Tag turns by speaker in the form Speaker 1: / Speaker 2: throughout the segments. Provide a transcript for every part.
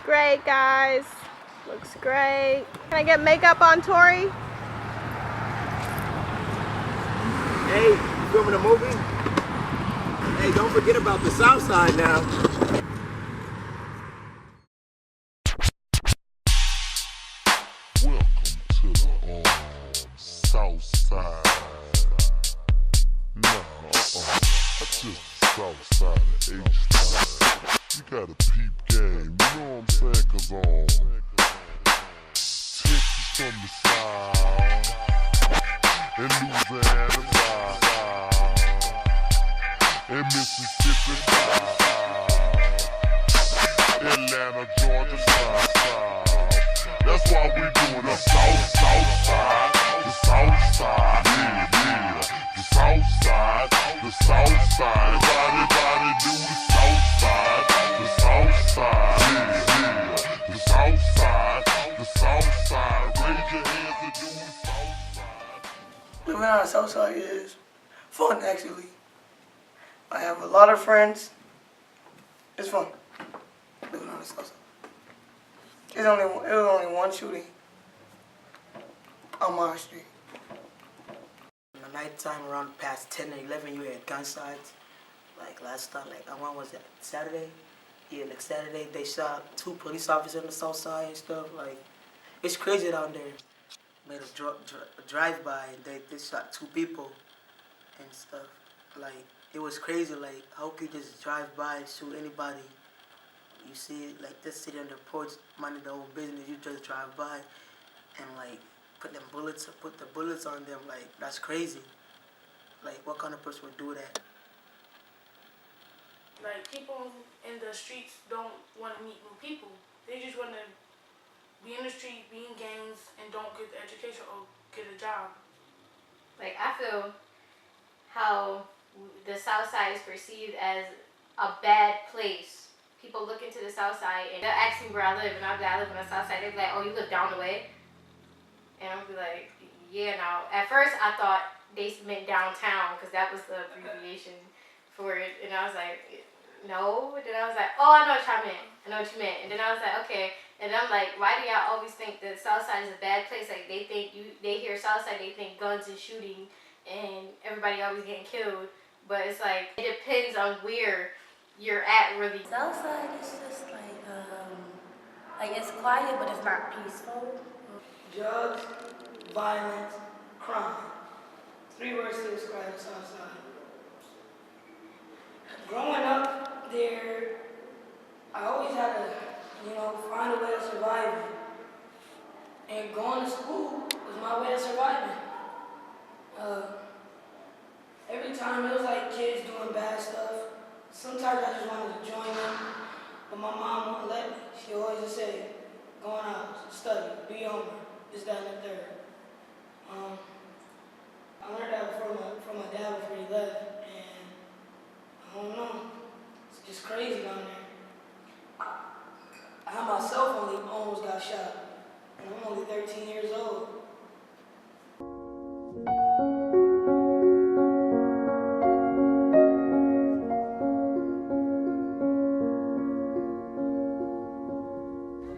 Speaker 1: great, guys. Looks great. Can I get makeup on Tori?
Speaker 2: Hey, you filming a movie? Hey, don't forget about the Southside now.
Speaker 3: Welcome to the Southside. Nah, that's just the Southside of H-Town. You got a peep game, you know what I'm saying? Cause Texas from the south, and Louisiana side, and Mississippi side, Atlanta, Georgia side. That's why we doing the Southside, the Southside, yeah, the Southside, the Southside. Everybody do the Southside, the Southside, yeah, the Southside, the Southside. Raise your hands and do the Southside.
Speaker 4: Living on the Southside is fun, actually. I have a lot of friends. It's fun living on the Southside. It was only one shooting on my street.
Speaker 5: In the nighttime, around past 10 or 11, you had gunshots. Like last time, when was that? Saturday? Yeah, like Saturday, they shot 2 police officers on the south side and stuff. Like, it's crazy down there. Made a drive-by and they shot 2 people and stuff. Like, it was crazy. Like, how could you just drive by and shoot anybody? You see, like, this city on their porch, minding their own business, you just drive by and, like, put the bullets on them. Like, that's crazy. Like, what kind of person would do that?
Speaker 6: Like, people in the streets don't want to meet new people. They just want to be in the street, be in gangs, and don't get the education or get a job.
Speaker 7: Like, I feel how the South Side is perceived as a bad place. People look into the South Side and they'll ask me where I live, and I'll be like, I live on the South Side. They'll be like, oh, you live down the way? And I'll be like, yeah, no. At first, I thought they meant downtown because that was the abbreviation for it. And I was like, no. And then I was like, oh, I know what y'all meant. I know what you meant. And then I was like, okay. And I'm like, why do y'all always think that South Side is a bad place? Like, they hear South Side, they think guns and shooting and everybody always getting killed. But it's like, it depends on where you're at, really.
Speaker 8: Southside is just like it's quiet, but it's not peaceful.
Speaker 4: Drugs, violence, crime. 3 words to describe the Southside. Growing up there, I always had to, find a way of surviving. And going to school was my way of surviving. Every time it was like kids doing bad stuff. Sometimes I just wanted to join them, but my mom wouldn't let me. She always just said, go on out, study, be homer, this, that, and the third. I learned that from my dad before he left, and I don't know, it's just crazy down there. I myself almost got shot, and I'm only 13 years old.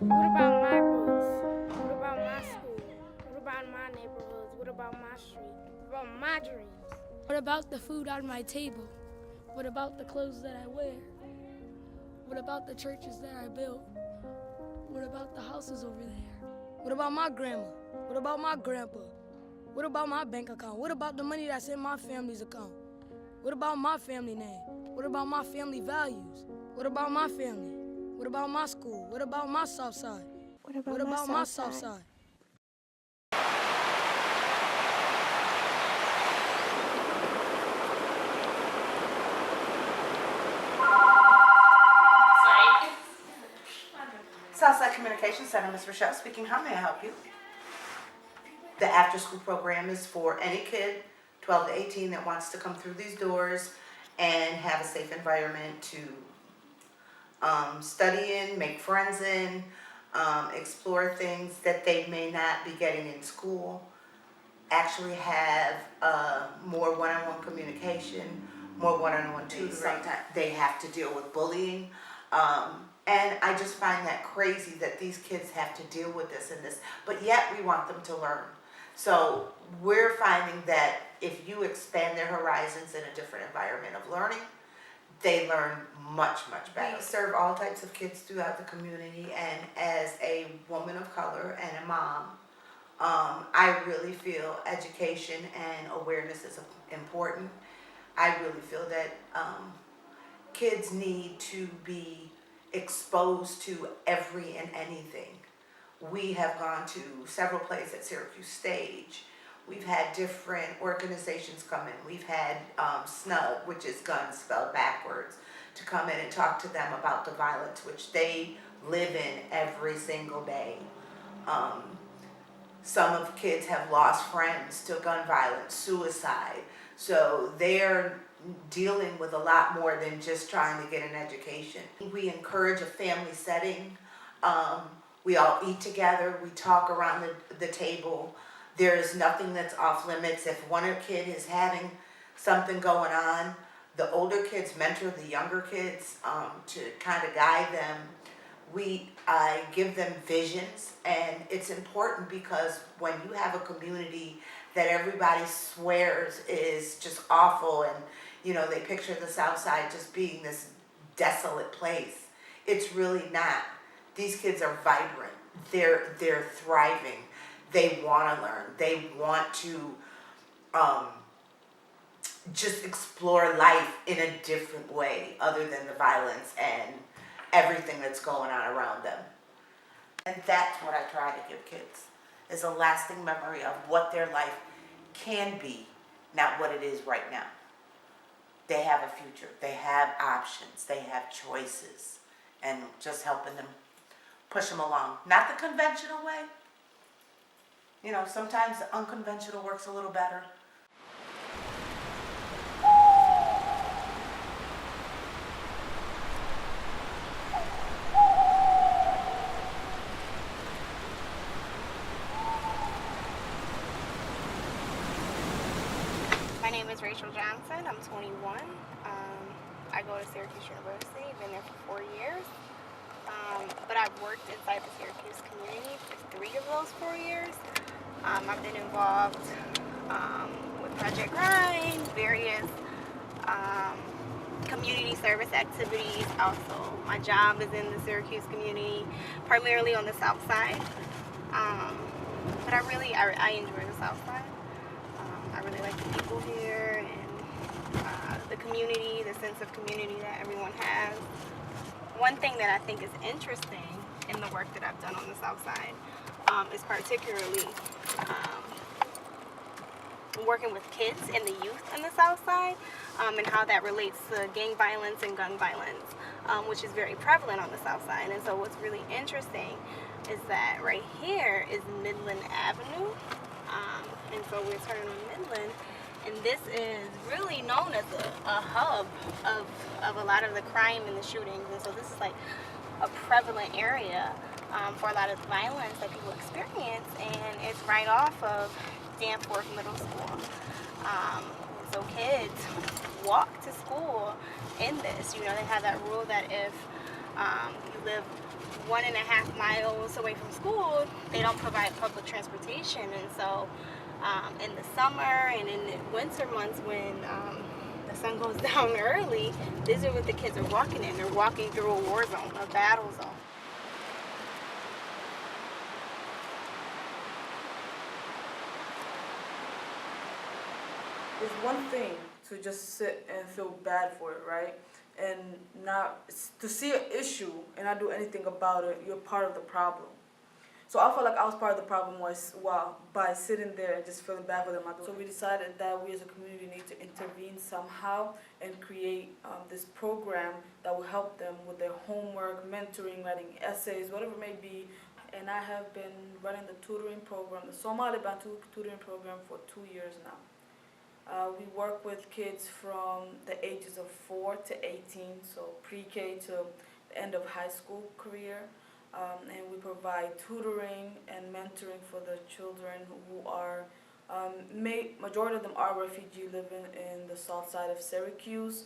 Speaker 9: What about my roots? What about my school? What about my neighborhoods? What about my street? What about my dreams? What about the food on my table? What about the clothes that I wear? What about the churches that I built? What about the houses over there? What about my grandma? What about my grandpa? What about my bank account? What about the money that's in my family's account? What about my family name? What about my family values? What about my family? What about my school? What about my South Side? What about my South Side?
Speaker 10: Southside Communication Center, Ms. Rochelle speaking. How may I help you? The after-school program is for any kid 12 to 18 that wants to come through these doors and have a safe environment to study in, make friends in, explore things that they may not be getting in school, actually have more one-on-one communication, more one-on-one tutoring. Sometimes they have to deal with bullying, And I just find that crazy that these kids have to deal with this and this, but yet we want them to learn. So we're finding that if you expand their horizons in a different environment of learning, they learn much, much better. We serve all types of kids throughout the community, and as a woman of color and a mom, I really feel education and awareness is important. I really feel that kids need to be exposed to every and anything. We have gone to several plays at Syracuse Stage. We've had different organizations come in. We've had SNUG, which is guns spelled backwards, to come in and talk to them about the violence which they live in every single day. Some of the kids have lost friends to gun violence, suicide. So they're dealing with a lot more than just trying to get an education. We encourage a family setting. We all eat together. We talk around the table. There is nothing that's off limits. If one kid is having something going on, the older kids mentor the younger kids to kind of guide them. I give them visions, and it's important because when you have a community that everybody swears is just awful, and you know, they picture the Southside just being this desolate place. It's really not. These kids are vibrant. They're thriving. They want to learn. They want to just explore life in a different way other than the violence and everything that's going on around them. And that's what I try to give kids, is a lasting memory of what their life can be, not what it is right now. They have a future. They have options. They have choices. And just helping them, push them along. Not the conventional way. You know, sometimes the unconventional works a little better.
Speaker 1: My name is Rachel Johnson. I'm 21. I go to Syracuse University. Been there for 4 years. But I've worked inside the Syracuse community for 3 of those 4 years. I've been involved with Project Grind, various community service activities. Also, my job is in the Syracuse community, primarily on the South Side. But I enjoy the South Side. I really like the people here and the community, the sense of community that everyone has. One thing that I think is interesting in the work that I've done on the South Side is particularly working with kids and the youth in the South Side and how that relates to gang violence and gun violence, which is very prevalent on the South Side. And so what's really interesting is that right here is Midland Avenue. And so we're turning on Midland, and this is really known as a hub of a lot of the crime and the shootings. And so this is like a prevalent area for a lot of the violence that people experience, and it's right off of Danforth Middle School. So kids walk to school in this. You know, they have that rule that if you live 1.5 miles away from school, they don't provide public transportation. And so in the summer and in the winter months when the sun goes down early, these are what the kids are walking in. They're walking through a war zone, a battle zone.
Speaker 11: It's one thing to just sit and feel bad for it, right? And not to see an issue and not do anything about it. You're part of the problem. So I felt like I was part of the problem by sitting there and just feeling bad for them. So we decided that we as a community need to intervene somehow and create this program that will help them with their homework, mentoring, writing essays, whatever it may be. And I have been running the tutoring program, the Somali Bantu tutoring program, for 2 years now. We work with kids from the ages of 4 to 18, so pre-K to the end of high school career. And we provide tutoring and mentoring for the children who are, majority of them are refugee living in the south side of Syracuse.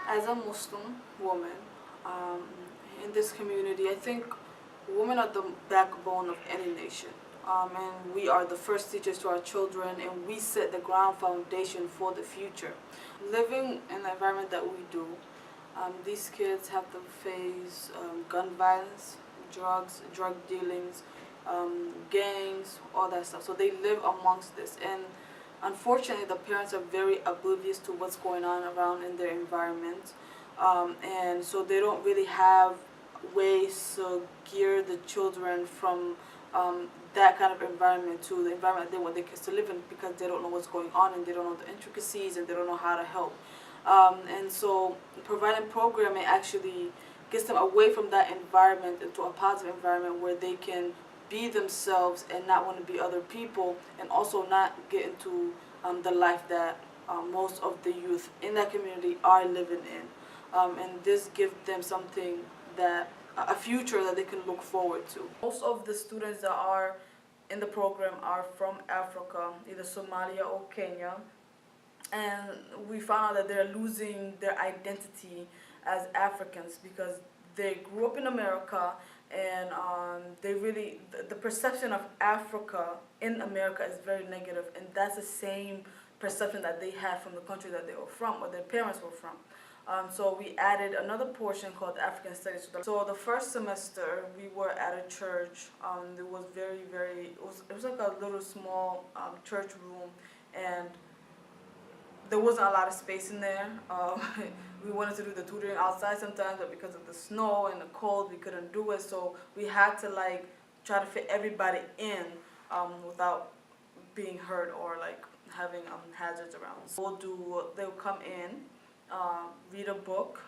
Speaker 11: As a Muslim woman in this community, I think women are the backbone of any nation. And we are the first teachers to our children, and we set the ground foundation for the future. Living in the environment that we do, these kids have to face gun violence, drug dealings, gangs, all that stuff. So they live amongst this, and unfortunately the parents are very oblivious to what's going on around in their environment, and so they don't really have ways to gear the children from that kind of environment to the environment they want their kids to live in, because they don't know what's going on and they don't know the intricacies and they don't know how to help. And so providing programming actually gets them away from that environment into a positive environment where they can be themselves and not want to be other people, and also not get into the life that most of the youth in that community are living in. And this gives them something that, a future that they can look forward to. Most of the students that are in the program are from Africa, either Somalia or Kenya. And we found out that they're losing their identity as Africans because they grew up in America, and they really, the perception of Africa in America is very negative, and that's the same perception that they had from the country that they were from, or their parents were from. So we added another portion called African Studies. So the first semester we were at a church. It was it was like a little small church room, and there wasn't a lot of space in there. We wanted to do the tutoring outside sometimes, but because of the snow and the cold, we couldn't do it. So we had to like try to fit everybody in without being hurt or like having hazards around. So they'll come in, read a book,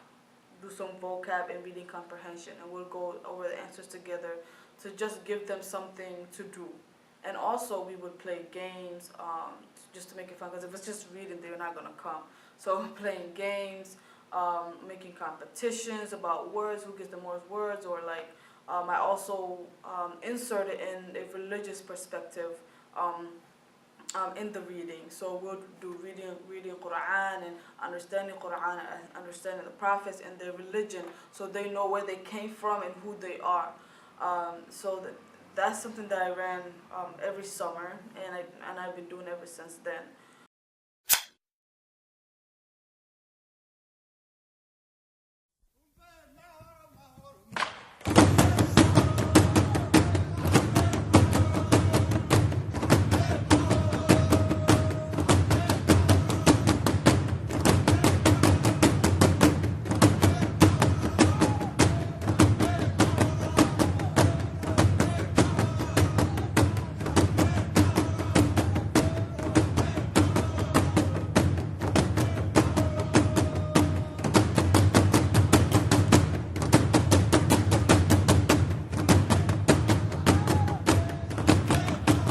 Speaker 11: do some vocab and reading comprehension, and we'll go over the answers together to just give them something to do. And also we would play games just to make it fun, because if it's just reading, they're not going to come. So playing games, making competitions about words, who gets the most words, or like I also inserted in a religious perspective in the reading. So we'll do reading Quran and understanding Quran and understanding the prophets and their religion, so they know where they came from and who they are. So that's something that I ran every summer, and I've been doing ever since then.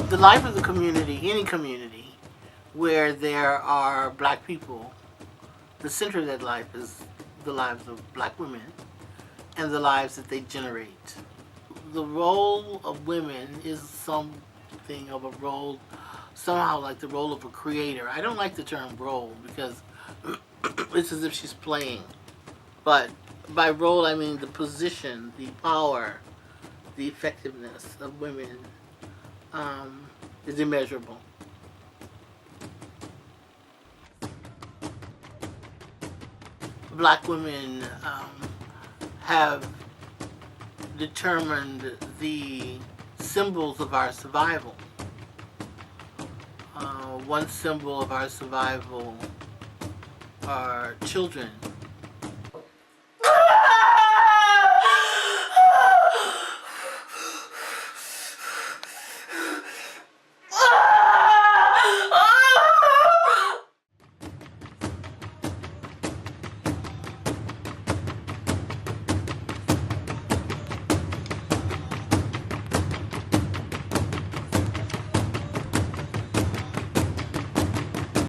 Speaker 12: The life of the community, any community, where there are black people, the center of that life is the lives of black women and the lives that they generate. The role of women is something of a role, somehow like the role of a creator. I don't like the term role because it's as if she's playing. But by role, I mean the position, the power, the effectiveness of women is immeasurable. Black women have determined the symbols of our survival. One symbol of our survival are children.